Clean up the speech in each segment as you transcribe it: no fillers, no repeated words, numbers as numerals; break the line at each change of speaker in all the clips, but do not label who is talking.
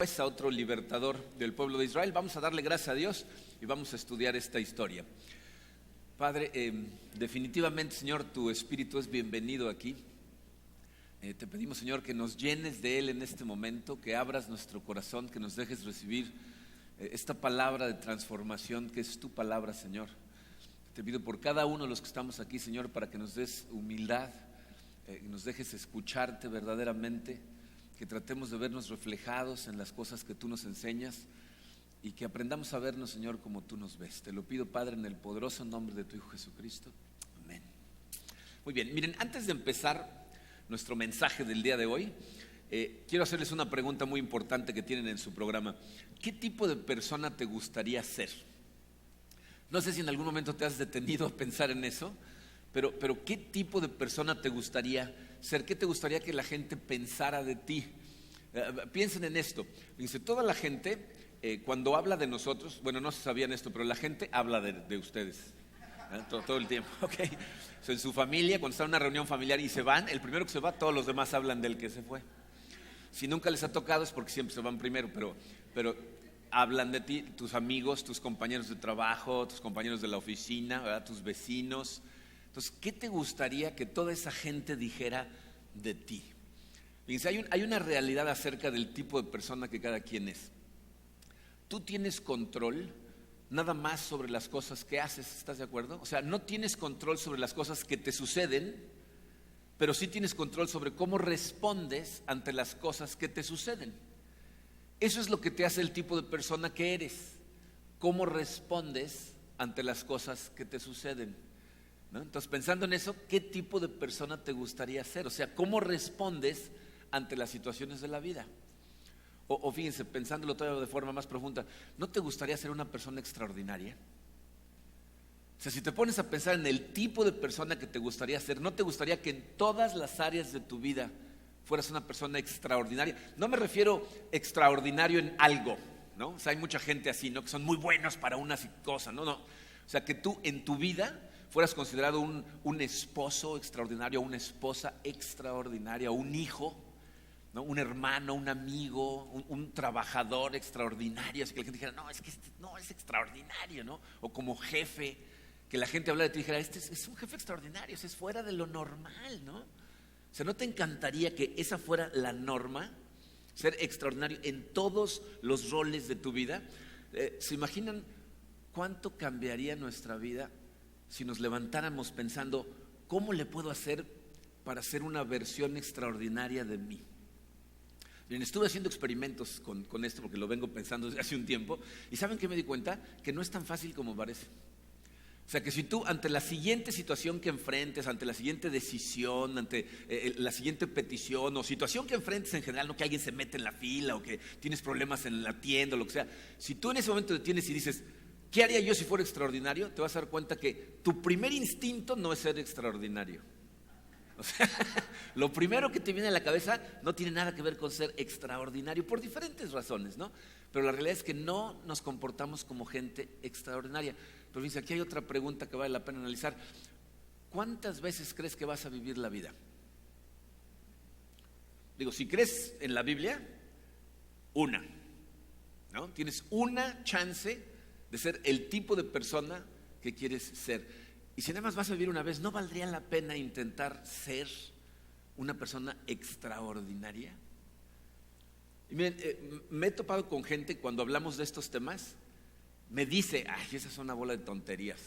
A otro libertador del pueblo de Israel. Vamos a darle gracias a Dios y vamos a estudiar esta historia. Padre, definitivamente, Señor, tu Espíritu es bienvenido aquí. Te pedimos, Señor, que nos llenes de Él en este momento, que abras nuestro corazón, que nos dejes recibir esta palabra de transformación que es tu palabra, Señor. Te pido por cada uno de los que estamos aquí, Señor, para que nos des humildad, que nos dejes escucharte verdaderamente, que tratemos de vernos reflejados en las cosas que tú nos enseñas y que aprendamos a vernos, Señor, como tú nos ves. Te lo pido, Padre, en el poderoso nombre de tu Hijo Jesucristo. Amén. Muy bien, miren, antes de empezar nuestro mensaje del día de hoy, quiero hacerles una pregunta muy importante que tienen en su programa. ¿Qué tipo de persona te gustaría ser? No sé si en algún momento te has detenido a pensar en eso, pero ¿qué tipo de persona te gustaría ser? ¿Qué te gustaría que la gente pensara de ti? Piensen en esto. Dice, toda la gente, cuando habla de nosotros, bueno, no se sabían esto, pero la gente habla de ustedes. Todo el tiempo, ¿ok? O sea, en su familia, cuando está en una reunión familiar y se van, el primero que se va, todos los demás hablan del que se fue. Si nunca les ha tocado es porque siempre se van primero, pero hablan de ti, tus amigos, tus compañeros de trabajo, tus compañeros de la oficina, ¿verdad? Tus vecinos. Entonces, ¿qué te gustaría que toda esa gente dijera de ti? Fíjense, hay una realidad acerca del tipo de persona que cada quien es. Tú tienes control nada más sobre las cosas que haces, ¿estás de acuerdo? O sea, no tienes control sobre las cosas que te suceden, pero sí tienes control sobre cómo respondes ante las cosas que te suceden. Eso es lo que te hace el tipo de persona que eres, cómo respondes ante las cosas que te suceden, ¿no? Entonces, pensando en eso, ¿qué tipo de persona te gustaría ser? O sea, ¿cómo respondes ante las situaciones de la vida? O fíjense, pensándolo todavía de forma más profunda, ¿no te gustaría ser una persona extraordinaria? O sea, si te pones a pensar en el tipo de persona que te gustaría ser, ¿no te gustaría que en todas las áreas de tu vida fueras una persona extraordinaria? No me refiero extraordinario en algo, ¿no? O sea, hay mucha gente así, ¿no? Que son muy buenos para una cosa, ¿no? O sea, que tú en tu vida fueras considerado un esposo extraordinario, una esposa extraordinaria, un hijo, ¿no? Un hermano, un amigo, un trabajador extraordinario, así que la gente dijera, no, es que no, es extraordinario, ¿no? O como jefe, que la gente hablara de ti y dijera, este es un jefe extraordinario, es fuera de lo normal, ¿no? O sea, ¿no te encantaría que esa fuera la norma? Ser extraordinario en todos los roles de tu vida. ¿Se imaginan cuánto cambiaría nuestra vida si nos levantáramos pensando, ¿cómo le puedo hacer para ser una versión extraordinaria de mí? Bien, estuve haciendo experimentos con esto porque lo vengo pensando desde hace un tiempo y ¿saben qué me di cuenta? Que no es tan fácil como parece. O sea, que si tú ante la siguiente situación que enfrentes, ante la siguiente decisión, ante la siguiente petición o situación que enfrentes en general, no que alguien se mete en la fila o que tienes problemas en la tienda o lo que sea, si tú en ese momento detienes y dices, ¿qué haría yo si fuera extraordinario? Te vas a dar cuenta que tu primer instinto no es ser extraordinario. O sea, lo primero que te viene a la cabeza no tiene nada que ver con ser extraordinario por diferentes razones, ¿no? Pero la realidad es que no nos comportamos como gente extraordinaria. Pero fíjense, aquí hay otra pregunta que vale la pena analizar. ¿Cuántas veces crees que vas a vivir la vida? Digo, si crees en la Biblia, una, ¿no? Tienes una chance de ser el tipo de persona que quieres ser. Y si nada más vas a vivir una vez, ¿no valdría la pena intentar ser una persona extraordinaria? Y miren, me he topado con gente cuando hablamos de estos temas, me dice, ay, esa es una bola de tonterías.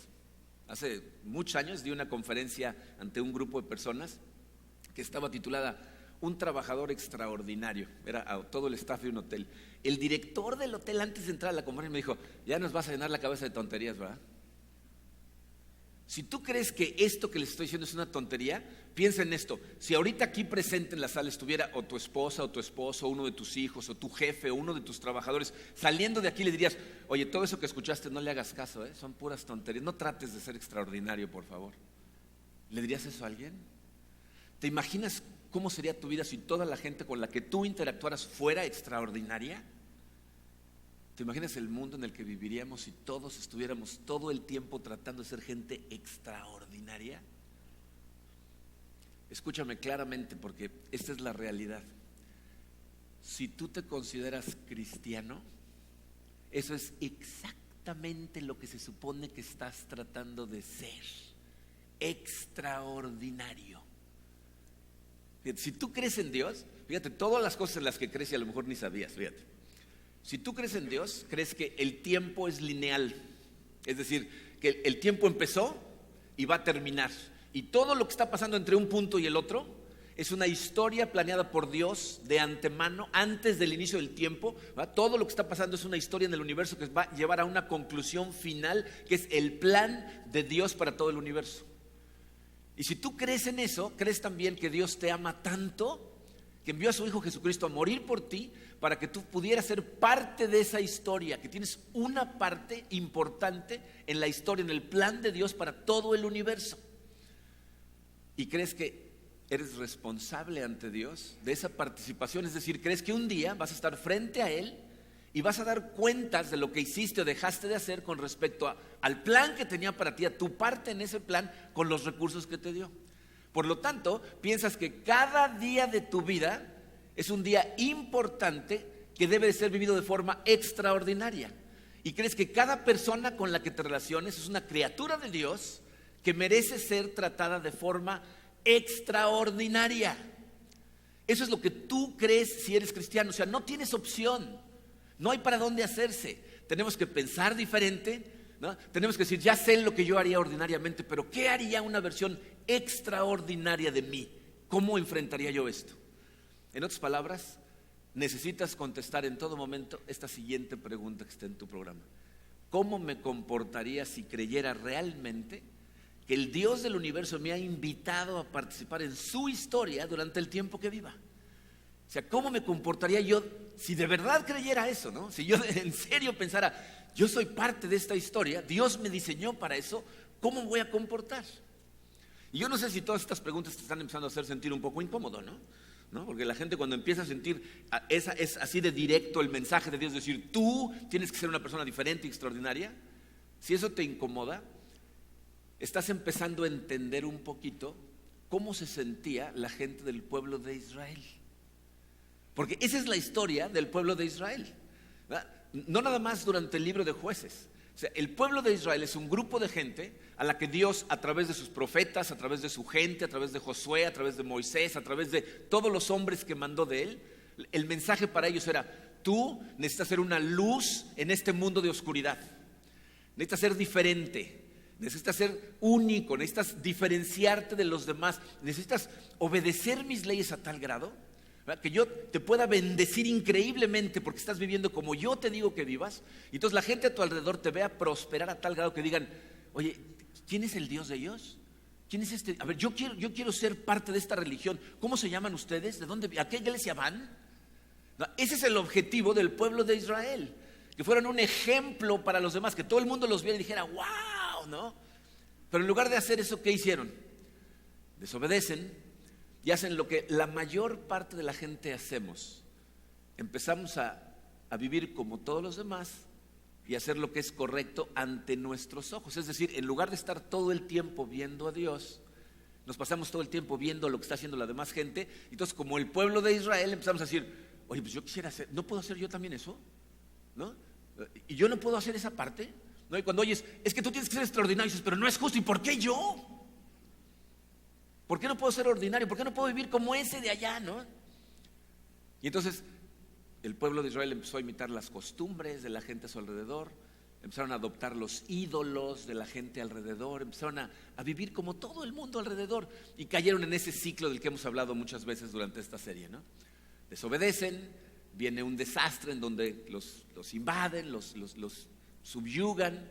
Hace muchos años di una conferencia ante un grupo de personas que estaba titulada Un trabajador extraordinario. Era a todo el staff de un hotel. El director del hotel, antes de entrar a la conferencia, me dijo, ya nos vas a llenar la cabeza de tonterías, ¿verdad? Si tú crees que esto que les estoy diciendo es una tontería, piensa en esto. Si ahorita aquí presente en la sala estuviera o tu esposa o tu esposo, uno de tus hijos o tu jefe o uno de tus trabajadores, saliendo de aquí le dirías, oye, todo eso que escuchaste no le hagas caso, son puras tonterías, no trates de ser extraordinario, por favor. ¿Le dirías eso a alguien? ¿Te imaginas cómo sería tu vida si toda la gente con la que tú interactuaras fuera extraordinaria? ¿Te imaginas el mundo en el que viviríamos si todos estuviéramos todo el tiempo tratando de ser gente extraordinaria? Escúchame claramente porque esta es la realidad. Si tú te consideras cristiano, eso es exactamente lo que se supone que estás tratando de ser. Extraordinario. Fíjate, si tú crees en Dios, fíjate, todas las cosas en las que crees y a lo mejor ni sabías, fíjate. Si tú crees en Dios, crees que el tiempo es lineal. Es decir, que el tiempo empezó y va a terminar. Y todo lo que está pasando entre un punto y el otro es una historia planeada por Dios de antemano, antes del inicio del tiempo, ¿verdad? Todo lo que está pasando es una historia en el universo que va a llevar a una conclusión final, que es el plan de Dios para todo el universo. Y si tú crees en eso, crees también que Dios te ama tanto que envió a su Hijo Jesucristo a morir por ti para que tú pudieras ser parte de esa historia, que tienes una parte importante en la historia, en el plan de Dios para todo el universo. Y crees que eres responsable ante Dios de esa participación, es decir, crees que un día vas a estar frente a Él y vas a dar cuentas de lo que hiciste o dejaste de hacer con respecto al plan que tenía para ti, a tu parte en ese plan con los recursos que te dio. Por lo tanto, piensas que cada día de tu vida es un día importante que debe de ser vivido de forma extraordinaria. Y crees que cada persona con la que te relaciones es una criatura de Dios que merece ser tratada de forma extraordinaria. Eso es lo que tú crees si eres cristiano. O sea, no tienes opción, no hay para dónde hacerse. Tenemos que pensar diferente, ¿no? Tenemos que decir, ya sé lo que yo haría ordinariamente, pero ¿qué haría una versión extraordinaria de mí? ¿Cómo enfrentaría yo esto? En otras palabras, necesitas contestar en todo momento esta siguiente pregunta que está en tu programa: ¿cómo me comportaría si creyera realmente que el Dios del universo me ha invitado a participar en su historia durante el tiempo que viva? O sea, ¿cómo me comportaría yo si de verdad creyera eso, ¿no? Si yo en serio pensara, yo soy parte de esta historia, Dios me diseñó para eso, ¿cómo me voy a comportar? Y yo no sé si todas estas preguntas te están empezando a hacer sentir un poco incómodo, ¿no? Porque la gente cuando empieza a sentir, es así de directo el mensaje de Dios, decir, tú tienes que ser una persona diferente y extraordinaria. Si eso te incomoda, estás empezando a entender un poquito cómo se sentía la gente del pueblo de Israel. Porque esa es la historia del pueblo de Israel, ¿verdad? No nada más durante el libro de Jueces. O sea, el pueblo de Israel es un grupo de gente a la que Dios, a través de sus profetas, a través de su gente, a través de Josué, a través de Moisés, a través de todos los hombres que mandó de él, el mensaje para ellos era: tú necesitas ser una luz en este mundo de oscuridad, necesitas ser diferente, necesitas ser único, necesitas diferenciarte de los demás, necesitas obedecer mis leyes a tal grado, ¿verdad?, que yo te pueda bendecir increíblemente porque estás viviendo como yo te digo que vivas. Y entonces la gente a tu alrededor te vea prosperar a tal grado que digan: oye, ¿quién es el Dios de ellos? ¿Quién es este? A ver, yo quiero ser parte de esta religión. ¿Cómo se llaman ustedes? ¿De dónde? ¿A qué iglesia van? No, ese es el objetivo del pueblo de Israel, que fueran un ejemplo para los demás, que todo el mundo los viera y dijera, wow, ¿no? Pero en lugar de hacer eso, ¿qué hicieron? Desobedecen y hacen lo que la mayor parte de la gente hacemos. Empezamos a vivir como todos los demás y hacer lo que es correcto ante nuestros ojos. Es decir, en lugar de estar todo el tiempo viendo a Dios, nos pasamos todo el tiempo viendo lo que está haciendo la demás gente. Entonces, como el pueblo de Israel, empezamos a decir, oye, pues yo quisiera hacer, ¿no puedo hacer yo también eso? ¿No? ¿Y yo no puedo hacer esa parte? ¿No? Y cuando oyes, es que tú tienes que ser extraordinario, dices, pero no es justo. ¿Y por qué yo? ¿Por qué no puedo ser ordinario? ¿Por qué no puedo vivir como ese de allá, no? Y entonces el pueblo de Israel empezó a imitar las costumbres de la gente a su alrededor, empezaron a adoptar los ídolos de la gente alrededor, empezaron a vivir como todo el mundo alrededor y cayeron en ese ciclo del que hemos hablado muchas veces durante esta serie, ¿no? Desobedecen, viene un desastre en donde los invaden, los subyugan,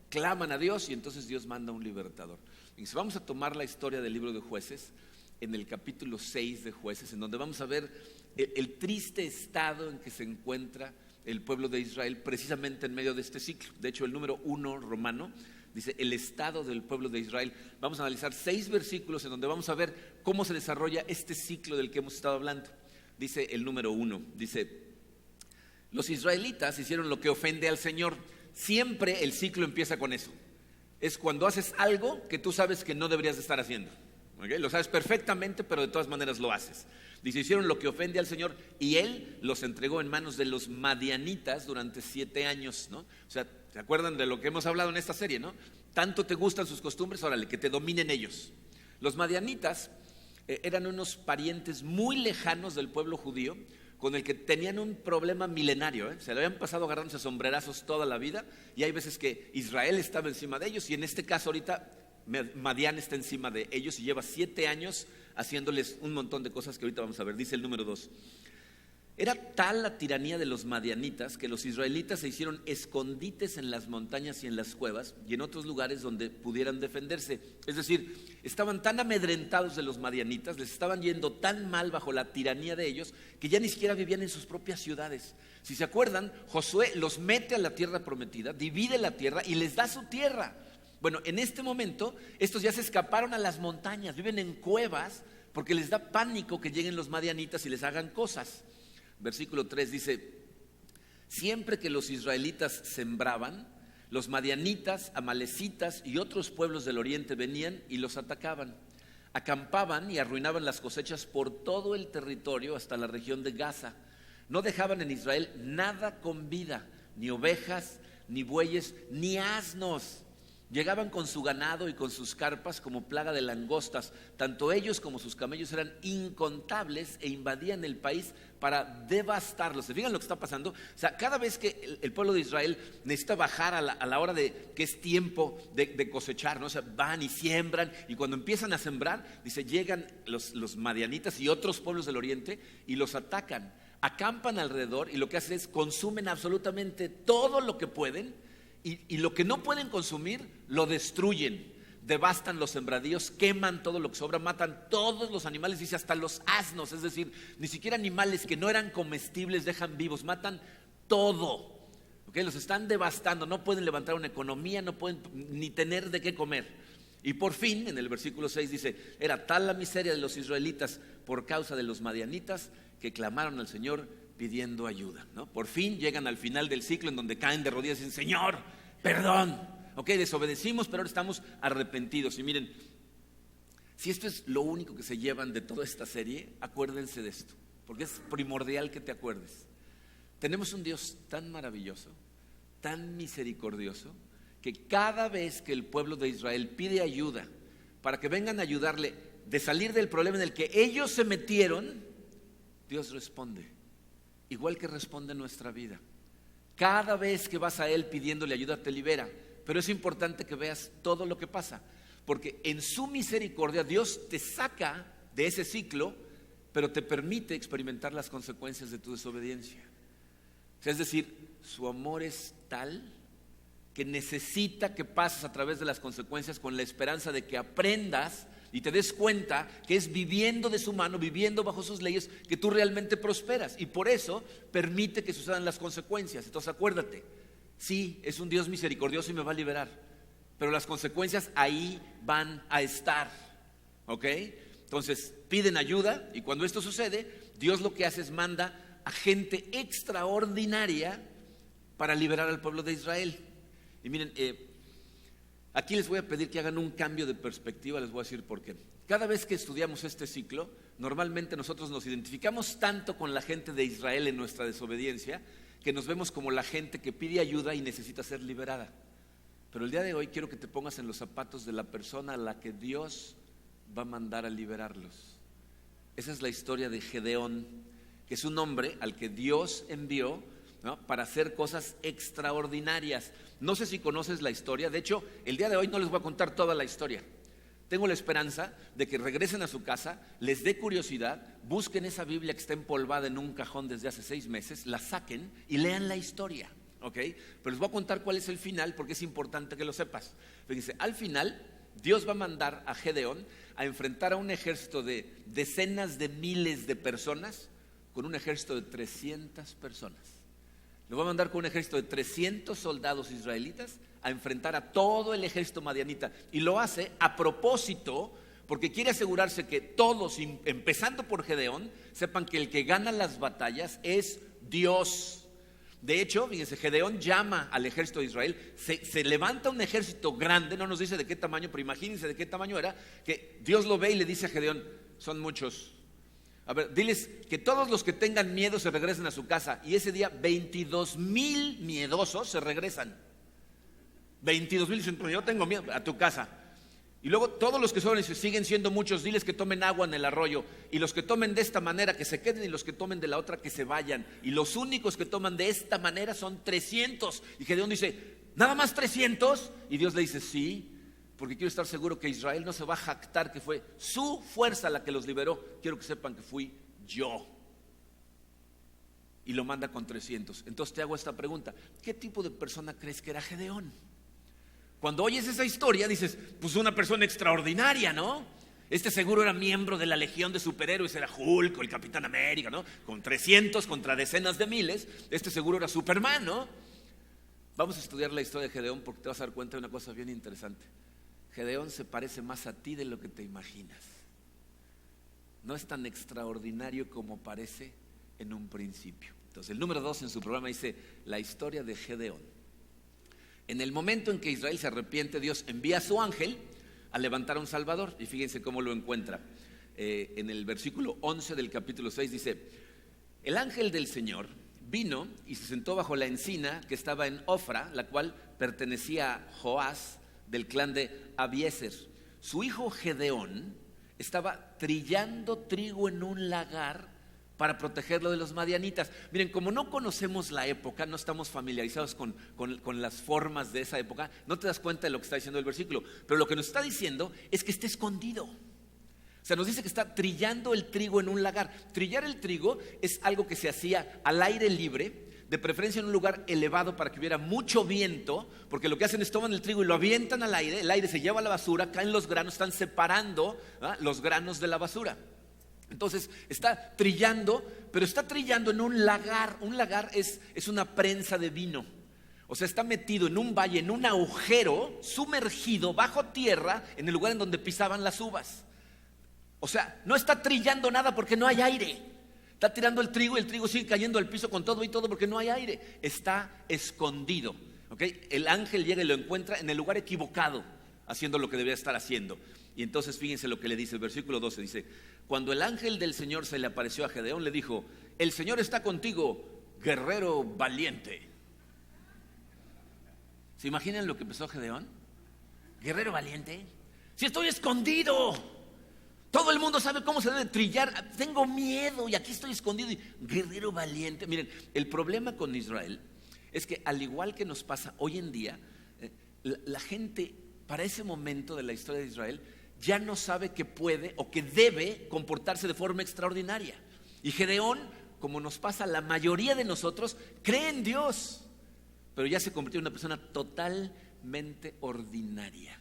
claman a Dios y entonces Dios manda un libertador. Y vamos a tomar la historia del libro de Jueces en el capítulo 6 de Jueces, en donde vamos a ver el triste estado en que se encuentra el pueblo de Israel precisamente en medio de este ciclo. De hecho, el número 1 romano dice el estado del pueblo de Israel. Vamos a analizar 6 versículos en donde vamos a ver cómo se desarrolla este ciclo del que hemos estado hablando. Dice el número 1, dice: los israelitas hicieron lo que ofende al Señor. Siempre el ciclo empieza con eso. Es cuando haces algo que tú sabes que no deberías de estar haciendo. ¿Okay? Lo sabes perfectamente, pero de todas maneras lo haces. Dice, hicieron lo que ofende al Señor y Él los entregó en manos de los madianitas durante 7 años, ¿no? O sea, ¿se acuerdan de lo que hemos hablado en esta serie, no? Tanto te gustan sus costumbres, órale, que te dominen ellos. Los madianitas eran unos parientes muy lejanos del pueblo judío, con el que tenían un problema milenario, Se le habían pasado agarrándose sombrerazos toda la vida, y hay veces que Israel estaba encima de ellos, y en este caso ahorita Madián está encima de ellos y lleva 7 años haciéndoles un montón de cosas que ahorita vamos a ver. Dice el número 2. Era tal la tiranía de los madianitas que los israelitas se hicieron escondites en las montañas y en las cuevas y en otros lugares donde pudieran defenderse. Es decir, estaban tan amedrentados de los madianitas, les estaban yendo tan mal bajo la tiranía de ellos, que ya ni siquiera vivían en sus propias ciudades. Si se acuerdan, Josué los mete a la tierra prometida, divide la tierra y les da su tierra. Bueno, en este momento, estos ya se escaparon a las montañas, viven en cuevas porque les da pánico que lleguen los madianitas y les hagan cosas. Versículo 3 dice, siempre que los israelitas sembraban, los madianitas, amalecitas y otros pueblos del oriente venían y los atacaban. Acampaban y arruinaban las cosechas por todo el territorio hasta la región de Gaza. No dejaban en Israel nada con vida, ni ovejas, ni bueyes, ni asnos. Llegaban con su ganado y con sus carpas como plaga de langostas. Tanto ellos como sus camellos eran incontables e invadían el país para devastarlo. ¿Se fijan lo que está pasando? O sea, cada vez que el pueblo de Israel necesita bajar a la hora de que es tiempo de cosechar, ¿no? O sea, van y siembran, y cuando empiezan a sembrar, dice, llegan los madianitas y otros pueblos del oriente y los atacan. Acampan alrededor y lo que hacen es consumen absolutamente todo lo que pueden. Y lo que no pueden consumir, lo destruyen, devastan los sembradíos, queman todo lo que sobra, matan todos los animales, dice hasta los asnos, es decir, ni siquiera animales que no eran comestibles dejan vivos, matan todo, ¿okay? Los están devastando, no pueden levantar una economía, no pueden ni tener de qué comer. Y por fin, en el versículo 6 dice, era tal la miseria de los israelitas por causa de los madianitas que clamaron al Señor pidiendo ayuda, ¿no? Por fin llegan al final del ciclo en donde caen de rodillas y dicen, Señor, perdón, desobedecimos, pero ahora estamos arrepentidos. Y miren, si esto es lo único que se llevan de toda esta serie, acuérdense de esto, porque es primordial que te acuerdes. Tenemos un Dios tan maravilloso, tan misericordioso, que cada vez que el pueblo de Israel pide ayuda para que vengan a ayudarle de salir del problema en el que ellos se metieron, Dios responde. Igual que responde en nuestra vida. Cada vez que vas a Él pidiéndole ayuda te libera. Pero es importante que veas todo lo que pasa, porque en su misericordia Dios te saca de ese ciclo, pero te permite experimentar las consecuencias de tu desobediencia. Es decir, su amor es tal que necesita que pases a través de las consecuencias con la esperanza de que aprendas y te des cuenta que es viviendo de su mano, viviendo bajo sus leyes, que tú realmente prosperas. Y por eso permite que sucedan las consecuencias. Entonces acuérdate, sí, es un Dios misericordioso y me va a liberar, pero las consecuencias ahí van a estar, ¿ok? Entonces piden ayuda, y cuando esto sucede, Dios lo que hace es manda a gente extraordinaria para liberar al pueblo de Israel. Y miren, aquí les voy a pedir que hagan un cambio de perspectiva, les voy a decir por qué. Cada vez que estudiamos este ciclo, normalmente nosotros nos identificamos tanto con la gente de Israel en nuestra desobediencia, que nos vemos como la gente que pide ayuda y necesita ser liberada. Pero el día de hoy quiero que te pongas en los zapatos de la persona a la que Dios va a mandar a liberarlos. Esa es la historia de Gedeón, que es un hombre al que Dios envió, ¿no?, para hacer cosas extraordinarias. No sé si conoces la historia. De hecho, el día de hoy no les voy a contar toda la historia. Tengo la esperanza de que regresen a su casa, les dé curiosidad, busquen esa Biblia que está empolvada en un cajón desde hace 6 meses, la saquen y lean la historia, ¿ok? Pero les voy a contar cuál es el final, porque es importante que lo sepas. Fíjense, al final Dios va a mandar a Gedeón a enfrentar a un ejército de decenas de miles de personas con un ejército de 300 personas. Lo va a mandar con un ejército de 300 soldados israelitas a enfrentar a todo el ejército madianita. Y lo hace a propósito, porque quiere asegurarse que todos, empezando por Gedeón, sepan que el que gana las batallas es Dios. De hecho, fíjense, Gedeón llama al ejército de Israel, se levanta un ejército grande, no nos dice de qué tamaño, pero imagínense de qué tamaño era, que Dios lo ve y le dice a Gedeón, son muchos. A ver, diles que todos los que tengan miedo se regresen a su casa. Y ese día 22,000 miedosos se regresan. 22,000 dicen, pues yo tengo miedo, a tu casa. Y luego todos los que sobran siguen siendo muchos, diles que tomen agua en el arroyo. Y los que tomen de esta manera que se queden, y los que tomen de la otra que se vayan. Y los únicos que toman de esta manera son 300. Y Gedeón dice, ¿nada más 300? Y Dios le dice, sí, porque quiero estar seguro que Israel no se va a jactar que fue su fuerza la que los liberó. Quiero que sepan que fui yo. Y lo manda con 300. Entonces te hago esta pregunta, ¿qué tipo de persona crees que era Gedeón? Cuando oyes esa historia dices, pues una persona extraordinaria, ¿no? Este seguro era miembro de la legión de superhéroes, era Hulk o el Capitán América, ¿no? Con 300 contra decenas de miles, este seguro era Superman, ¿no? Vamos a estudiar la historia de Gedeón porque te vas a dar cuenta de una cosa bien interesante. Gedeón se parece más a ti de lo que te imaginas. No es tan extraordinario como parece en un principio. Entonces el número 2 en su programa dice, la historia de Gedeón. En el momento en que Israel se arrepiente, Dios envía a su ángel a levantar a un salvador. Y fíjense cómo lo encuentra. En el versículo 11 del capítulo 6 dice, el ángel del Señor vino y se sentó bajo la encina que estaba en Ofra, la cual pertenecía a Joás del clan de Abiezer. Su hijo Gedeón estaba trillando trigo en un lagar para protegerlo de los madianitas. Miren, como no conocemos la época, no estamos familiarizados con las formas de esa época, no te das cuenta de lo que está diciendo el versículo, pero lo que nos está diciendo es que está escondido. O sea, nos dice que está trillando el trigo en un lagar. Trillar el trigo es algo que se hacía al aire libre, de preferencia en un lugar elevado para que hubiera mucho viento, porque lo que hacen es toman el trigo y lo avientan al aire, el aire se lleva a la basura, caen los granos, están separando los granos de la basura. Entonces está trillando, pero está trillando en un lagar. Un lagar es una prensa de vino. O sea, está metido en un valle, en un agujero, sumergido bajo tierra, en el lugar en donde pisaban las uvas. O sea, no está trillando nada porque no hay aire. Está tirando el trigo y el trigo sigue cayendo al piso con todo y todo porque no hay aire. Está escondido. ¿Okay? El ángel llega y lo encuentra en el lugar equivocado, haciendo lo que debería estar haciendo. Y entonces fíjense lo que le dice el versículo 12, dice, cuando el ángel del Señor se le apareció a Gedeón, le dijo, el Señor está contigo, guerrero valiente. ¿Se imaginan lo que empezó Gedeón? Guerrero valiente. Si estoy escondido, todo el mundo sabe cómo se debe trillar, tengo miedo y aquí estoy escondido. Y, guerrero valiente. Miren, el problema con Israel es que al igual que nos pasa hoy en día, la gente para ese momento de la historia de Israel ya no sabe que puede o que debe comportarse de forma extraordinaria. Y Gedeón, como nos pasa a la mayoría de nosotros, cree en Dios, pero ya se convirtió en una persona totalmente ordinaria.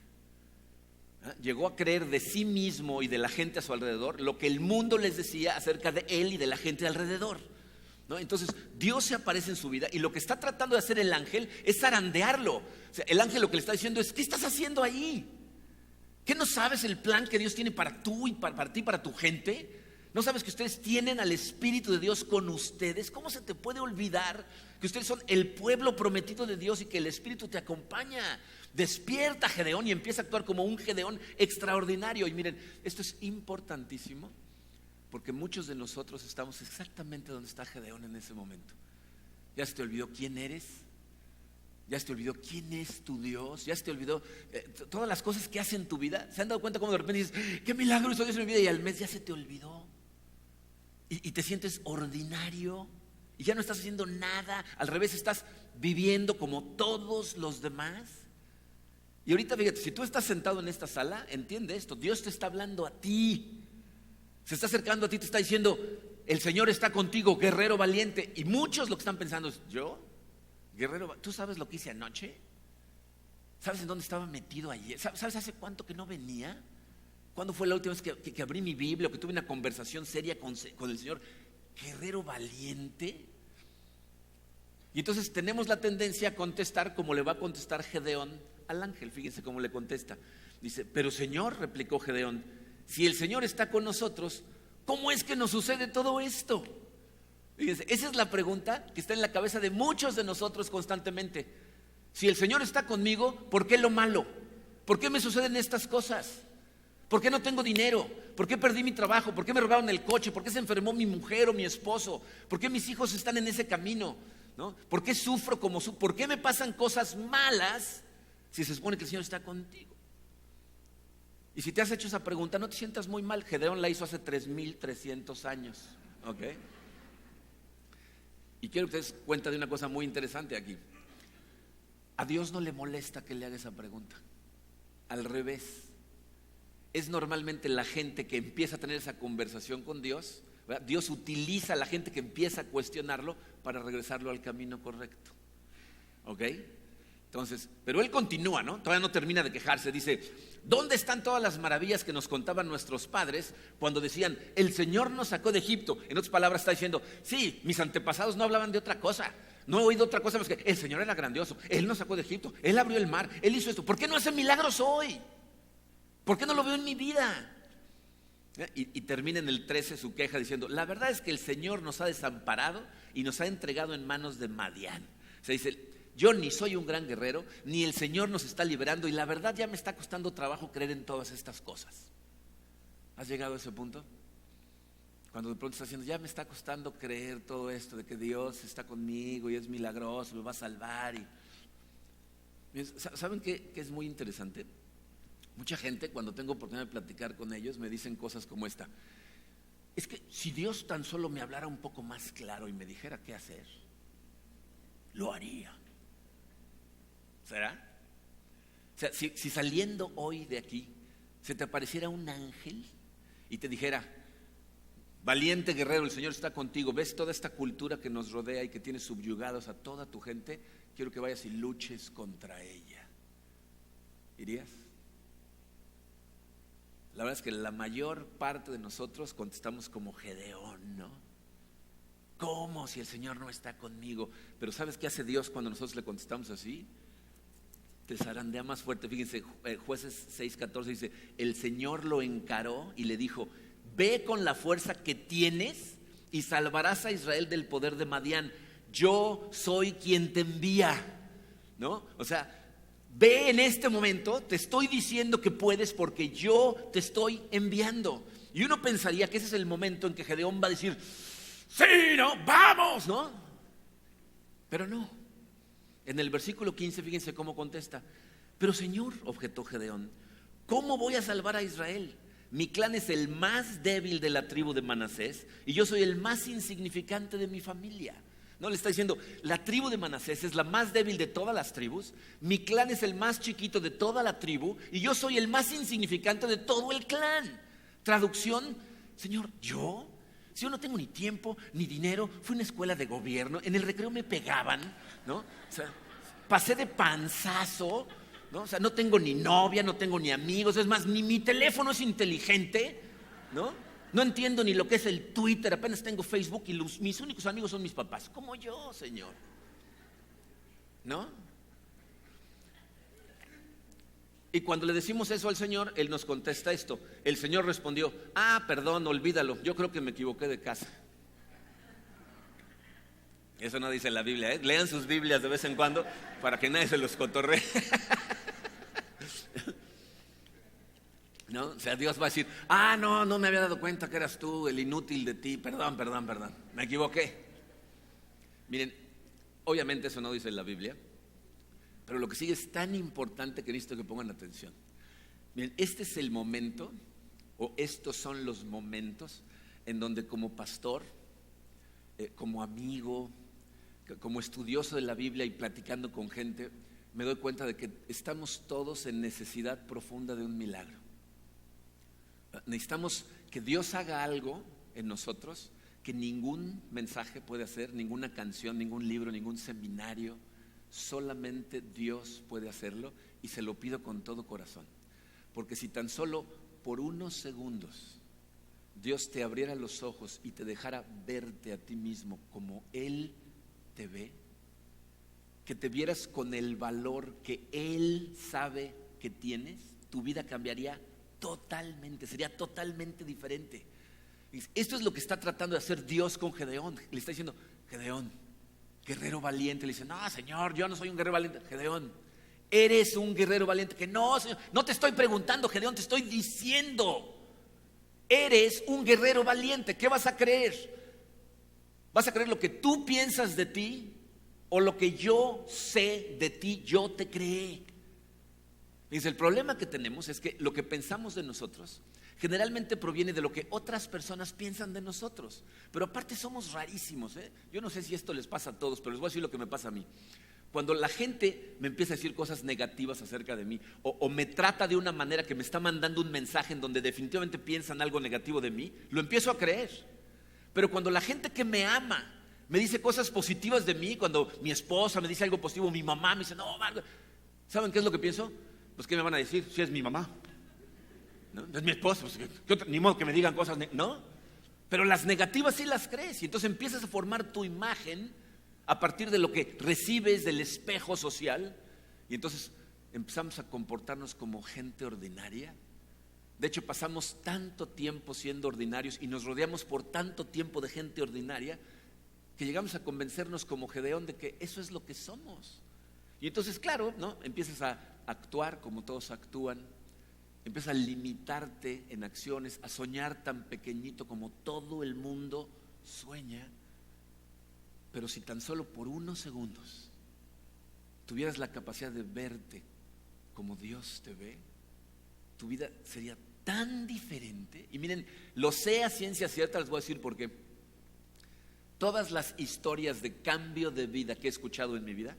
Llegó a creer de sí mismo y de la gente a su alrededor lo que el mundo les decía acerca de él y de la gente alrededor, ¿no? Entonces Dios se aparece en su vida y lo que está tratando de hacer el ángel es zarandearlo. O sea, el ángel lo que le está diciendo es, ¿qué estás haciendo ahí? ¿Qué no sabes el plan que Dios tiene para tú y para ti, para tu gente? ¿No sabes que ustedes tienen al Espíritu de Dios con ustedes? ¿Cómo se te puede olvidar que ustedes son el pueblo prometido de Dios y que el Espíritu te acompaña? Despierta, Gedeón, y empieza a actuar como un Gedeón extraordinario. Y miren, esto es importantísimo porque muchos de nosotros estamos exactamente donde está Gedeón en ese momento. ¿Ya se te olvidó quién eres? ¿Ya se te olvidó quién es tu Dios? ¿Ya se te olvidó todas las cosas que hace en tu vida? ¿Se han dado cuenta cómo de repente dices, qué milagro hizo Dios en mi vida? Y al mes ya se te olvidó. Y te sientes ordinario. Y ya no estás haciendo nada. Al revés, estás viviendo como todos los demás. Y ahorita fíjate, si tú estás sentado en esta sala, entiende esto. Dios te está hablando a ti. Se está acercando a ti, te está diciendo, el Señor está contigo, guerrero valiente. Y muchos lo que están pensando es, ¿yo? Guerrero, ¿tú sabes lo que hice anoche? ¿Sabes en dónde estaba metido ayer? ¿Sabes hace cuánto que no venía? ¿Cuándo fue la última vez que abrí mi Biblia o que tuve una conversación seria con el Señor? Guerrero valiente. Y entonces tenemos la tendencia a contestar como le va a contestar Gedeón al ángel. Fíjense cómo le contesta. Dice, pero Señor, replicó Gedeón, si el Señor está con nosotros, ¿cómo es que nos sucede todo esto? Fíjense, esa es la pregunta que está en la cabeza de muchos de nosotros constantemente. Si el Señor está conmigo, ¿por qué lo malo? ¿Por qué me suceden estas cosas? ¿Por qué no tengo dinero? ¿Por qué perdí mi trabajo? ¿Por qué me robaron el coche? ¿Por qué se enfermó mi mujer o mi esposo? ¿Por qué mis hijos están en ese camino? ¿No? ¿Por qué sufro como sufro? ¿Por qué me pasan cosas malas si se supone que el Señor está contigo? Y si te has hecho esa pregunta, no te sientas muy mal. Gedeón la hizo hace 3,300 años. ¿Ok? Y quiero que te des cuenta de una cosa muy interesante aquí. A Dios no le molesta que le haga esa pregunta. Al revés. Es normalmente la gente que empieza a tener esa conversación con Dios, ¿verdad? Dios utiliza a la gente que empieza a cuestionarlo para regresarlo al camino correcto. ¿Ok? Entonces, pero él continúa, ¿no? Todavía no termina de quejarse. Dice, ¿dónde están todas las maravillas que nos contaban nuestros padres cuando decían, el Señor nos sacó de Egipto? En otras palabras está diciendo, sí, mis antepasados no hablaban de otra cosa. No he oído otra cosa más que el Señor era grandioso. Él nos sacó de Egipto, Él abrió el mar, Él hizo esto. ¿Por qué no hace milagros hoy? ¿Por qué no lo veo en mi vida? Y termina en el 13 su queja diciendo, la verdad es que el Señor nos ha desamparado y nos ha entregado en manos de Madián. Se dice, yo ni soy un gran guerrero, ni el Señor nos está liberando, y la verdad ya me está costando trabajo creer en todas estas cosas. ¿Has llegado a ese punto? Cuando de pronto estás diciendo, ya me está costando creer todo esto de que Dios está conmigo y es milagroso, me va a salvar. ¿Saben qué es muy interesante? Mucha gente, cuando tengo oportunidad de platicar con ellos, me dicen cosas como esta. Es que si Dios tan solo me hablara un poco más claro y me dijera qué hacer, lo haría. ¿Será? O sea, si saliendo hoy de aquí se te apareciera un ángel y te dijera, valiente guerrero, el Señor está contigo, ves toda esta cultura que nos rodea y que tiene subyugados a toda tu gente, quiero que vayas y luches contra ella. ¿Irías? La verdad es que la mayor parte de nosotros contestamos como Gedeón, ¿no? ¿Cómo si el Señor no está conmigo? Pero ¿sabes qué hace Dios cuando nosotros le contestamos así? Te zarandea más fuerte. Fíjense, Jueces 6:14 dice, el Señor lo encaró y le dijo, ve con la fuerza que tienes y salvarás a Israel del poder de Madián. Yo soy quien te envía, ¿no? O sea, ve en este momento, te estoy diciendo que puedes porque yo te estoy enviando. Y uno pensaría que ese es el momento en que Gedeón va a decir, sí, ¿no? Vamos, ¿no? Pero no. En el versículo 15, fíjense cómo contesta. Pero Señor, objetó Gedeón, ¿cómo voy a salvar a Israel? Mi clan es el más débil de la tribu de Manasés y yo soy el más insignificante de mi familia. No, le está diciendo, la tribu de Manasés es la más débil de todas las tribus, mi clan es el más chiquito de toda la tribu y yo soy el más insignificante de todo el clan. Traducción, Señor, ¿yo? Si yo no tengo ni tiempo, ni dinero, fui a una escuela de gobierno, en el recreo me pegaban, ¿no? O sea, pasé de panzazo, ¿no? O sea, no tengo ni novia, no tengo ni amigos, es más, ni mi teléfono es inteligente, ¿no? No entiendo ni lo que es el Twitter, apenas tengo Facebook y mis únicos amigos son mis papás, como yo, Señor, ¿no? Y cuando le decimos eso al Señor, Él nos contesta esto. El Señor respondió, perdón, olvídalo, yo creo que me equivoqué de casa. Eso no dice la Biblia, ¿eh? Lean sus Biblias de vez en cuando para que nadie se los cotorree. ¿No? O sea, Dios va a decir, no me había dado cuenta que eras tú, el inútil de ti, perdón, me equivoqué. Miren, obviamente eso no dice la Biblia, pero lo que sigue es tan importante que necesito que pongan atención. Miren, este es el momento, o estos son los momentos en donde como pastor, como amigo, como estudioso de la Biblia y platicando con gente, me doy cuenta de que estamos todos en necesidad profunda de un milagro. Necesitamos que Dios haga algo en nosotros que ningún mensaje puede hacer, ninguna canción, ningún libro, ningún seminario. Solamente Dios puede hacerlo y se lo pido con todo corazón. Porque si tan solo por unos segundos Dios te abriera los ojos y te dejara verte a ti mismo como Él te ve, que te vieras con el valor que Él sabe que tienes, tu vida cambiaría totalmente, sería totalmente diferente. Esto es lo que está tratando de hacer Dios con Gedeón. Le está diciendo, Gedeón, guerrero valiente. Le dice, no, Señor, yo no soy un guerrero valiente. Gedeón, eres un guerrero valiente. Que no, Señor, no te estoy preguntando, Gedeón, te estoy diciendo. Eres un guerrero valiente. ¿Qué vas a creer? ¿Vas a creer lo que tú piensas de ti o lo que yo sé de ti? Yo te creé. Dice, el problema que tenemos es que lo que pensamos de nosotros generalmente proviene de lo que otras personas piensan de nosotros. Pero aparte somos rarísimos, ¿eh? Yo no sé si esto les pasa a todos, pero les voy a decir lo que me pasa a mí. Cuando la gente me empieza a decir cosas negativas acerca de mí o me trata de una manera que me está mandando un mensaje en donde definitivamente piensan algo negativo de mí, lo empiezo a creer. Pero cuando la gente que me ama me dice cosas positivas de mí, cuando mi esposa me dice algo positivo, mi mamá me dice, no, Marco, ¿saben qué es lo que pienso? Pues ¿qué me van a decir? Si es mi mamá, ¿no? Es mi esposa, pues, ni modo que me digan cosas, ¿no? Pero las negativas sí las crees y entonces empiezas a formar tu imagen a partir de lo que recibes del espejo social y entonces empezamos a comportarnos como gente ordinaria. De hecho, pasamos tanto tiempo siendo ordinarios y nos rodeamos por tanto tiempo de gente ordinaria que llegamos a convencernos como Gedeón de que eso es lo que somos. Y entonces, claro, ¿no? Empiezas a actuar como todos actúan, empiezas a limitarte en acciones, a soñar tan pequeñito como todo el mundo sueña. Pero si tan solo por unos segundos tuvieras la capacidad de verte como Dios te ve, tu vida sería tan diferente. Y miren, lo sé a ciencia cierta, les voy a decir por qué. Todas las historias de cambio de vida que he escuchado en mi vida,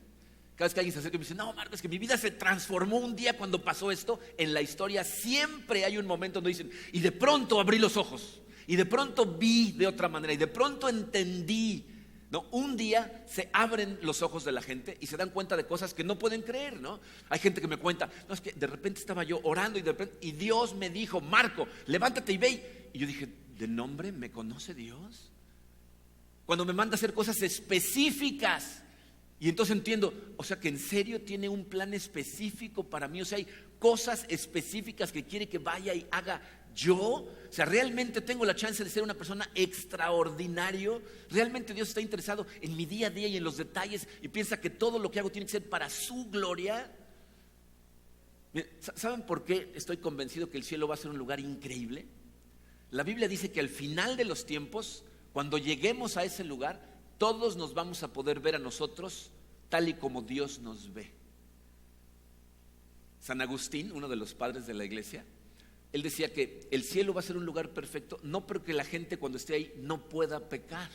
cada vez que alguien se acerca y me dice, no, Marco, es que mi vida se transformó un día cuando pasó esto, en la historia siempre hay un momento donde dicen, y de pronto abrí los ojos, y de pronto vi de otra manera, y de pronto entendí. ¿No? Un día se abren los ojos de la gente y se dan cuenta de cosas que no pueden creer, ¿no? Hay gente que me cuenta, no, es que de repente estaba yo orando y Dios me dijo, Marco, levántate y ve. Y yo dije, ¿de nombre me conoce Dios? Cuando me manda a hacer cosas específicas. Y entonces entiendo, o sea que en serio tiene un plan específico para mí. O sea, hay cosas específicas que quiere que vaya y haga yo. O sea, realmente tengo la chance de ser una persona extraordinario. Realmente Dios está interesado en mi día a día y en los detalles y piensa que todo lo que hago tiene que ser para su gloria. ¿Saben por qué estoy convencido que el cielo va a ser un lugar increíble? La Biblia dice que al final de los tiempos, cuando lleguemos a ese lugar, todos nos vamos a poder ver a nosotros tal y como Dios nos ve. San Agustín, uno de los padres de la iglesia, él decía que el cielo va a ser un lugar perfecto, no porque la gente cuando esté ahí no pueda pecar,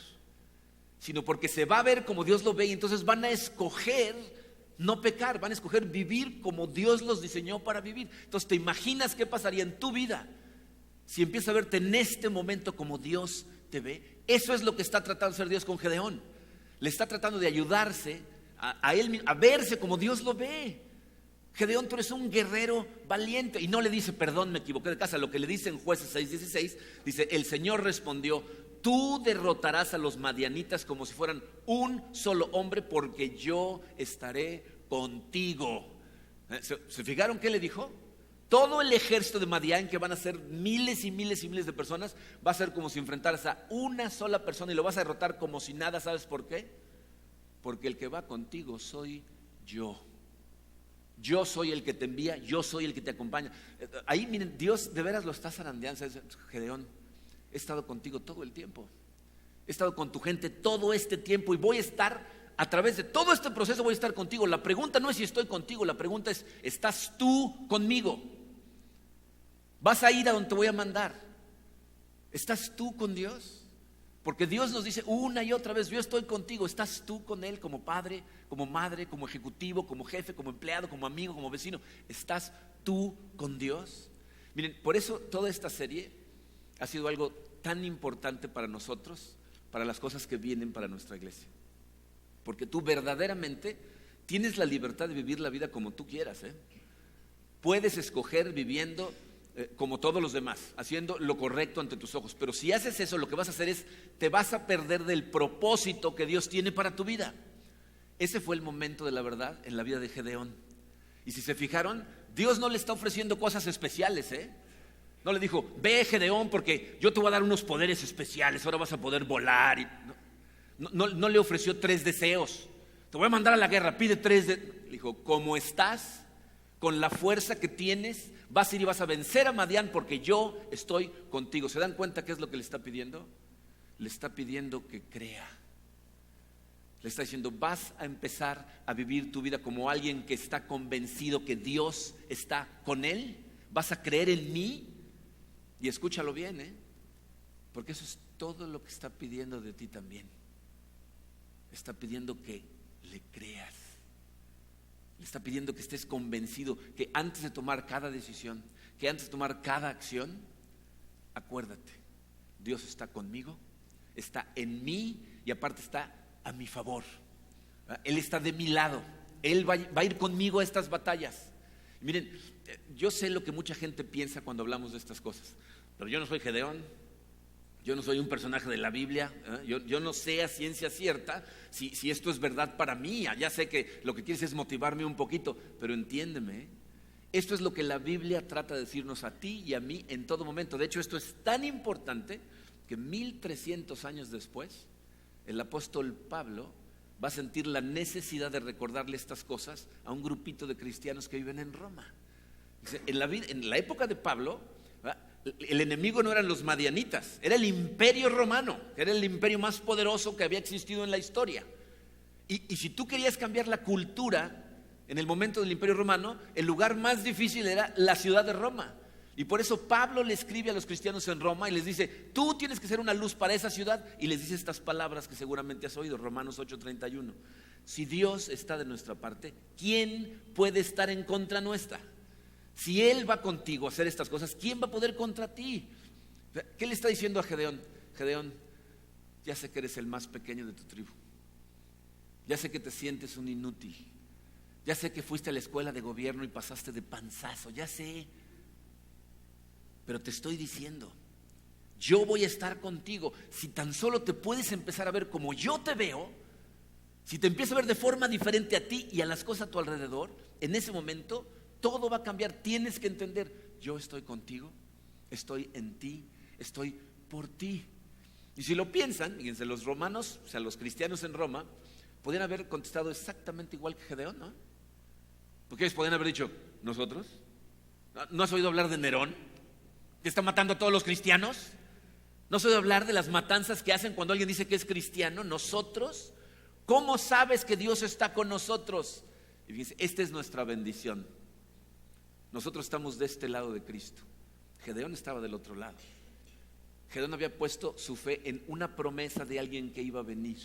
sino porque se va a ver como Dios lo ve y entonces van a escoger no pecar, van a escoger vivir como Dios los diseñó para vivir. Entonces, ¿te imaginas qué pasaría en tu vida si empiezas a verte en este momento como Dios te ve? Eso es lo que está tratando de hacer Dios con Gedeón. Le está tratando de ayudarse a él mismo, a verse como Dios lo ve. Gedeón, tú eres un guerrero valiente. Y no le dice, perdón, me equivoqué de casa. Lo que le dice en Jueces 6:16, dice, el Señor respondió, tú derrotarás a los madianitas como si fueran un solo hombre, porque yo estaré contigo. ¿Se fijaron qué le dijo? Todo el ejército de Madián, que van a ser miles y miles y miles de personas, va a ser como si enfrentaras a una sola persona y lo vas a derrotar como si nada. ¿Sabes por qué? Porque el que va contigo soy yo. Yo soy el que te envía, yo soy el que te acompaña. Ahí miren, Dios de veras lo está zarandeando. Gedeón, he estado contigo todo el tiempo. He estado con tu gente todo este tiempo y voy a estar, a través de todo este proceso voy a estar contigo. La pregunta no es si estoy contigo, la pregunta es, ¿estás tú conmigo? Vas a ir a donde te voy a mandar. ¿Estás tú con Dios? Porque Dios nos dice una y otra vez, yo estoy contigo. ¿Estás tú con Él como padre, como madre, como ejecutivo, como jefe, como empleado, como amigo, como vecino? ¿Estás tú con Dios? Miren, por eso toda esta serie ha sido algo tan importante para nosotros, para las cosas que vienen para nuestra iglesia. Porque tú verdaderamente tienes la libertad de vivir la vida como tú quieras, ¿eh? Puedes escoger viviendo como todos los demás, haciendo lo correcto ante tus ojos. Pero si haces eso, lo que vas a hacer es, te vas a perder del propósito que Dios tiene para tu vida. Ese fue el momento de la verdad en la vida de Gedeón. Y si se fijaron, Dios no le está ofreciendo cosas especiales, ¿eh? No le dijo, ve Gedeón porque yo te voy a dar unos poderes especiales, ahora vas a poder volar. No le ofreció 3 deseos. Te voy a mandar a la guerra, pide 3 Le dijo, como estás, con la fuerza que tienes, vas a ir y vas a vencer a Madián porque yo estoy contigo. ¿Se dan cuenta qué es lo que le está pidiendo? Le está pidiendo que crea. Le está diciendo, vas a empezar a vivir tu vida como alguien que está convencido que Dios está con él. Vas a creer en mí. Y escúchalo bien, porque eso es todo lo que está pidiendo de ti también. Está pidiendo que le creas. Le está pidiendo que estés convencido que antes de tomar cada decisión, que antes de tomar cada acción, acuérdate, Dios está conmigo, está en mí y aparte está a mi favor. Él está de mi lado. Él va a ir conmigo a estas batallas. Miren, yo sé lo que mucha gente piensa cuando hablamos de estas cosas, pero yo no soy Gedeón, yo no soy un personaje de la Biblia, yo no sé a ciencia cierta si esto es verdad para mí. Ya sé que lo que quieres es motivarme un poquito, pero entiéndeme, esto es lo que la Biblia trata de decirnos a ti y a mí en todo momento. De hecho, esto es tan importante que 1300 años después, el apóstol Pablo va a sentir la necesidad de recordarle estas cosas a un grupito de cristianos que viven en Roma. En la época de Pablo, el enemigo no eran los madianitas, era el imperio romano, que era el imperio más poderoso que había existido en la historia. Y si tú querías cambiar la cultura en el momento del imperio romano, el lugar más difícil era la ciudad de Roma. Y por eso Pablo le escribe a los cristianos en Roma y les dice, tú tienes que ser una luz para esa ciudad. Y les dice estas palabras que seguramente has oído, Romanos 8:31. Si Dios está de nuestra parte, ¿quién puede estar en contra nuestra? Si Él va contigo a hacer estas cosas, ¿quién va a poder contra ti? ¿Qué le está diciendo a Gedeón? Gedeón, ya sé que eres el más pequeño de tu tribu. Ya sé que te sientes un inútil. Ya sé que fuiste a la escuela de gobierno y pasaste de panzazo. Ya sé. Pero te estoy diciendo, yo voy a estar contigo. Si tan solo te puedes empezar a ver como yo te veo, si te empiezas a ver de forma diferente a ti y a las cosas a tu alrededor, en ese momento todo va a cambiar. Tienes que entender, yo estoy contigo, estoy en ti, estoy por ti. Y si lo piensan, fíjense, los romanos, o sea, los cristianos en Roma, podrían haber contestado exactamente igual que Gedeón, ¿no? Porque ellos podrían haber dicho, ¿nosotros? ¿No has oído hablar de Nerón, que está matando a todos los cristianos? ¿No has oído hablar de las matanzas que hacen cuando alguien dice que es cristiano? ¿Nosotros? ¿Cómo sabes que Dios está con nosotros? Y fíjense, esta es nuestra bendición. Nosotros estamos de este lado de Cristo. Gedeón estaba del otro lado. Gedeón había puesto su fe en una promesa de alguien que iba a venir.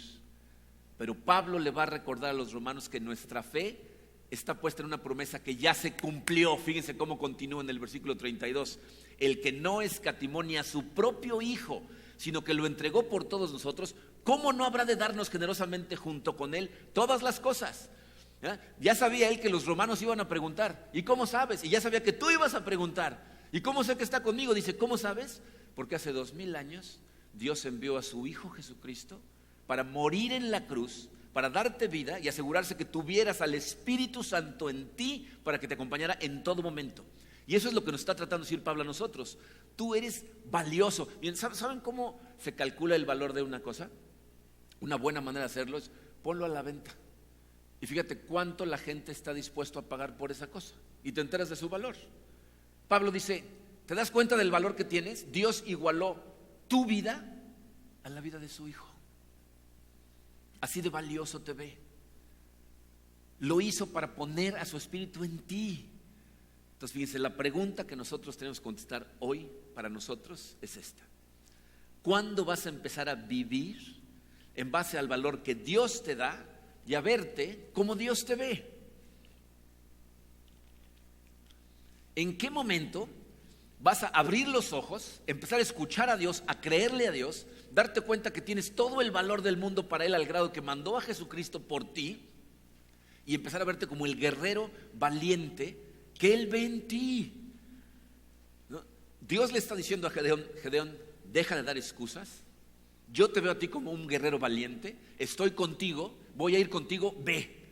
Pero Pablo le va a recordar a los romanos que nuestra fe está puesta en una promesa que ya se cumplió. Fíjense cómo continúa en el versículo 32. El que no escatimó ni a su propio hijo, sino que lo entregó por todos nosotros, ¿cómo no habrá de darnos generosamente junto con él todas las cosas? Ya sabía él que los romanos iban a preguntar, ¿y cómo sabes? Y ya sabía que tú ibas a preguntar, ¿y cómo sé que está conmigo? Dice, ¿cómo sabes? Porque hace 2000 años Dios envió a su Hijo Jesucristo para morir en la cruz, para darte vida y asegurarse que tuvieras al Espíritu Santo en ti para que te acompañara en todo momento. Y eso es lo que nos está tratando de decir Pablo a nosotros. Tú eres valioso. Bien, ¿saben cómo se calcula el valor de una cosa? Una buena manera de hacerlo es ponlo a la venta. Y fíjate cuánto la gente está dispuesto a pagar por esa cosa. Y te enteras de su valor. Pablo dice, ¿te das cuenta del valor que tienes? Dios igualó tu vida a la vida de su Hijo. Así de valioso te ve. Lo hizo para poner a su Espíritu en ti. Entonces fíjense, la pregunta que nosotros tenemos que contestar hoy para nosotros es esta. ¿Cuándo vas a empezar a vivir en base al valor que Dios te da y a verte como Dios te ve? ¿En qué momento vas a abrir los ojos, empezar a escuchar a Dios, a creerle a Dios, darte cuenta que tienes todo el valor del mundo para Él al grado que mandó a Jesucristo por ti y empezar a verte como el guerrero valiente que Él ve en ti? ¿No? Dios le está diciendo a Gedeón, Gedeón, deja de dar excusas. Yo te veo a ti como un guerrero valiente, estoy contigo, voy a ir contigo, ve.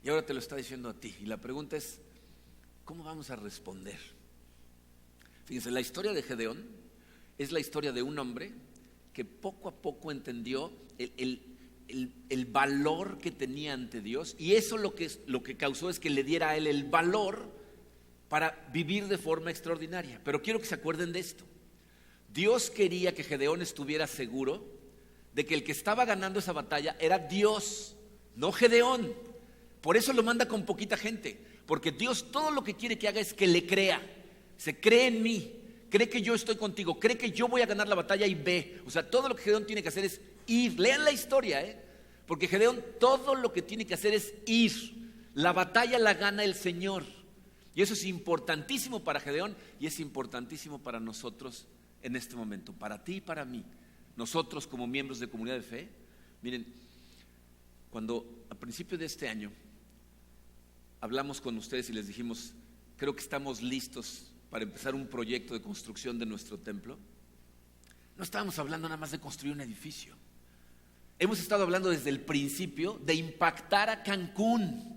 Y ahora te lo está diciendo a ti. Y la pregunta es, ¿cómo vamos a responder? Fíjense, la historia de Gedeón es la historia de un hombre que poco a poco entendió el valor que tenía ante Dios, y eso lo que causó es que le diera a él el valor para vivir de forma extraordinaria. Pero quiero que se acuerden de esto. Dios quería que Gedeón estuviera seguro de que el que estaba ganando esa batalla era Dios, no Gedeón. Por eso lo manda con poquita gente, porque Dios todo lo que quiere que haga es que le crea. Se cree en mí, cree que yo estoy contigo, cree que yo voy a ganar la batalla y ve. O sea, todo lo que Gedeón tiene que hacer es ir. Lean la historia, porque Gedeón todo lo que tiene que hacer es ir. La batalla la gana el Señor. Y eso es importantísimo para Gedeón y es importantísimo para nosotros en este momento, para ti y para mí. Nosotros como miembros de Comunidad de Fe, miren, cuando a principio de este año hablamos con ustedes y les dijimos, creo que estamos listos para empezar un proyecto de construcción de nuestro templo, no estábamos hablando nada más de construir un edificio. Hemos estado hablando desde el principio de impactar a Cancún.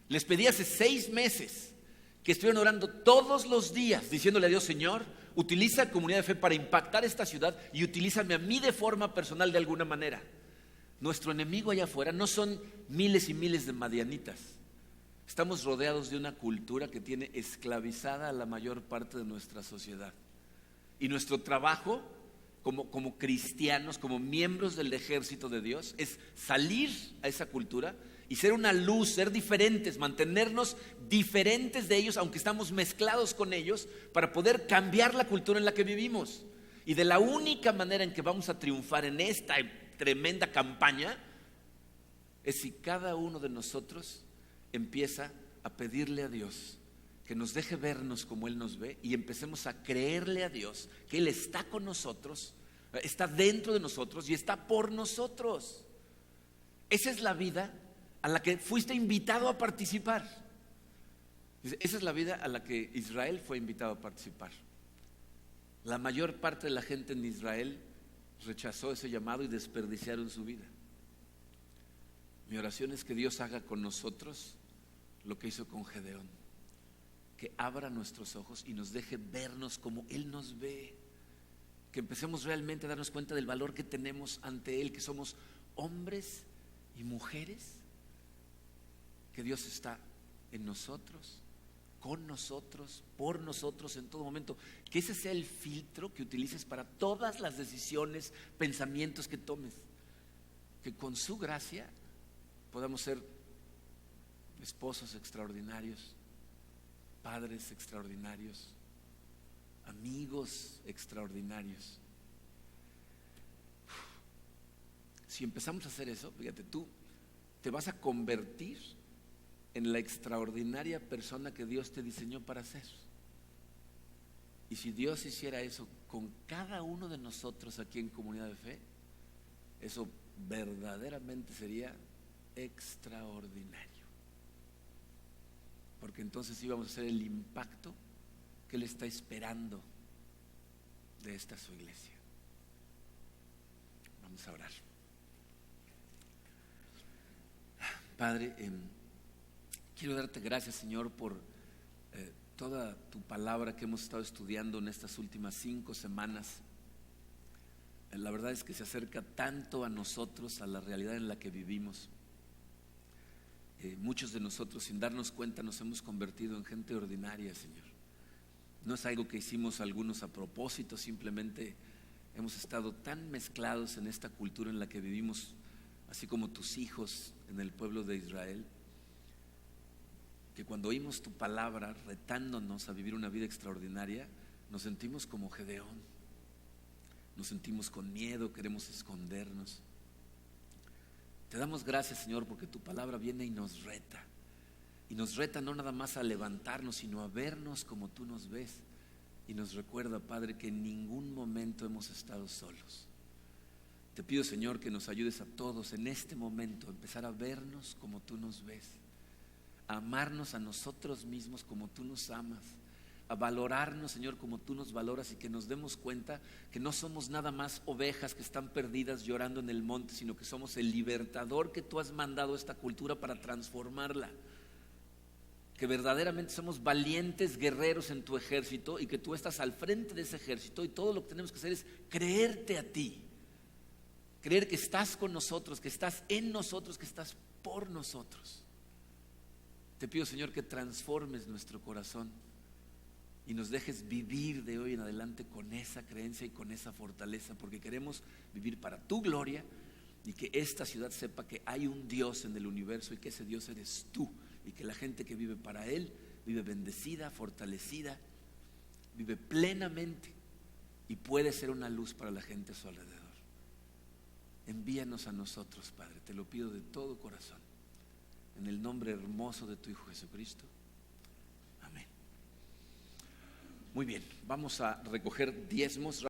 Les pedí hace 6 meses que estuvieran orando todos los días, diciéndole a Dios: Señor, utiliza Comunidad de Fe para impactar esta ciudad y utilízame a mí de forma personal de alguna manera. Nuestro enemigo allá afuera no son miles y miles de madianitas. Estamos rodeados de una cultura que tiene esclavizada a la mayor parte de nuestra sociedad. Y nuestro trabajo como cristianos, como miembros del ejército de Dios, es salir a esa cultura y ser una luz, ser diferentes, mantenernos diferentes de ellos, aunque estamos mezclados con ellos, para poder cambiar la cultura en la que vivimos. Y de la única manera en que vamos a triunfar en esta tremenda campaña es si cada uno de nosotros empieza a pedirle a Dios que nos deje vernos como Él nos ve y empecemos a creerle a Dios que Él está con nosotros, está dentro de nosotros y está por nosotros. Esa es la vida a la que fuiste invitado a participar. Esa es la vida a la que Israel fue invitado a participar. La mayor parte de la gente en Israel rechazó ese llamado y desperdiciaron su vida. Mi oración es que Dios haga con nosotros lo que hizo con Gedeón, que abra nuestros ojos y nos deje vernos como Él nos ve, que empecemos realmente a darnos cuenta del valor que tenemos ante Él, que somos hombres y mujeres, que Dios está en nosotros, con nosotros, por nosotros en todo momento, que ese sea el filtro que utilices para todas las decisiones, pensamientos que tomes, que con su gracia podamos ser esposos extraordinarios, padres extraordinarios, amigos extraordinarios. Si empezamos a hacer eso, fíjate, tú te vas a convertir en la extraordinaria persona que Dios te diseñó para ser. Y si Dios hiciera eso con cada uno de nosotros aquí en Comunidad de Fe, eso verdaderamente sería extraordinario. Porque entonces íbamos a hacer el impacto que Él está esperando de esta su iglesia. Vamos a orar. Padre, quiero darte gracias, Señor, por toda tu palabra que hemos estado estudiando en estas últimas 5 semanas. La verdad es que se acerca tanto a nosotros, a la realidad en la que vivimos. Muchos de nosotros, sin darnos cuenta, nos hemos convertido en gente ordinaria, Señor. No es algo que hicimos algunos a propósito, simplemente hemos estado tan mezclados en esta cultura en la que vivimos, así como tus hijos en el pueblo de Israel, que cuando oímos tu palabra retándonos a vivir una vida extraordinaria, nos sentimos como Gedeón, nos sentimos con miedo, queremos escondernos. Te damos gracias, Señor, porque tu palabra viene y nos reta no nada más a levantarnos, sino a vernos como tú nos ves, y nos recuerda, Padre, que en ningún momento hemos estado solos. Te pido, Señor, que nos ayudes a todos en este momento a empezar a vernos como tú nos ves, a amarnos a nosotros mismos como tú nos amas, a valorarnos, Señor, como tú nos valoras, y que nos demos cuenta que no somos nada más ovejas que están perdidas llorando en el monte, sino que somos el libertador que tú has mandado a esta cultura para transformarla. que verdaderamente somos valientes guerreros en tu ejército y que tú estás al frente de ese ejército y todo lo que tenemos que hacer es creerte a ti, creer que estás con nosotros, que estás en nosotros, que estás por nosotros. Te pido, Señor, que transformes nuestro corazón y nos dejes vivir de hoy en adelante con esa creencia y con esa fortaleza, porque queremos vivir para tu gloria y que esta ciudad sepa que hay un Dios en el universo y que ese Dios eres tú, y que la gente que vive para Él vive bendecida, fortalecida, vive plenamente y puede ser una luz para la gente a su alrededor. Envíanos a nosotros, Padre, te lo pido de todo corazón, en el nombre hermoso de tu Hijo Jesucristo. Amén. Muy bien, vamos a recoger diezmos.